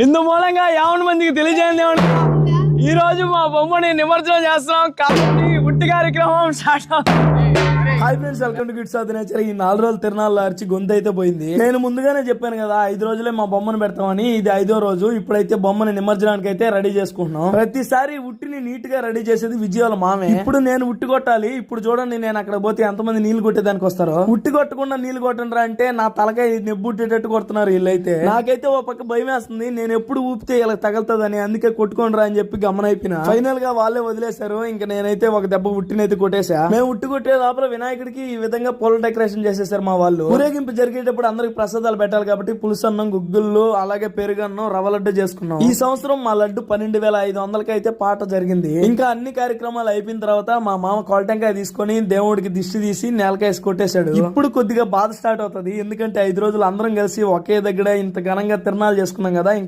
ఇందు మూలంగా 50 మందికి తెలియజేయండి ఈ రోజు మా బొమ్మని నిమజ్జనం చేస్తున్నాం కాబట్టి ఉట్టి కార్యక్రమం స్టార్ట్ అవుతుంది. Hi friends, welcome to kids of the nature. ఈ 4 రోజులు తిరణాల్లో అరిచి గొంతు అయితే పోయింది. నేను ముందుగానే చెప్పాను కదా 5 రోజులే మా బొమ్మను పెడతామని. ఇది 5వ రోజు. ఇప్పుడైతే బొమ్మని నిమజ్జనానికి అయితే రెడీ చేసుకుంటున్నాం. ప్రతిసారి ఉట్టిని నీట్ గా రెడీ చేసేది విజయాల మామే. ఇప్పుడు నేను ఉట్టి కొట్టాలి. ఇప్పుడు చూడండి, నేను అక్కడ పోతే ఎంతమంది నీళ్లు కొట్టేదానికి వస్తారో. ఉట్టి కొట్టకుండా నీళ్లు కొట్టండి అంటే నా తలకాయ నెబ్బుట్టేటట్టు కొడుతున్నారు వీళ్ళైతే. నాకైతే ఓ పక్క భయం వేస్తుంది. నేను ఎప్పుడు ఊపితే ఇలా తగలుతుందని, అందుకే కొట్టుకోండి రా అని చెప్పి గమనైపోయినా. ఫైనల్ గా వాళ్ళే వదిలేశారు. ఇంకా నేనైతే ఒక దెబ్బ ఉట్టినైతే కొట్టేశా. మేము ఉట్టి కొట్టే లోపల వినాయకుడికి ఈ విధంగా పూల డెకరేషన్ చేసేసారు మా వాళ్ళు. ఊరేగింపు జరిగేటప్పుడు అందరికి ప్రసాదాలు పెట్టాలి కాబట్టి పులుసన్నం, గుగ్గుళ్ళు, అలాగే పెరుగన్నం, రవ్వ లడ్డు చేసుకున్నాం. ఈ సంవత్సరం మా లడ్డు 12,500కి అయితే పాట జరిగింది. ఇంకా అన్ని కార్యక్రమాలు అయిపోయిన తర్వాత మా మామ కొలటంకాయ తీసుకొని దేవుడికి దిష్టి తీసి నేలకాయ కొట్టేశాడు. ఇప్పుడు కొద్దిగా బాధ స్టార్ట్ అవుతుంది. ఎందుకంటే 5 రోజులు అందరం కలిసి ఒకే దగ్గర ఇంత ఘనంగా తిరణాలు చేసుకున్నాం కదా. ఇంకా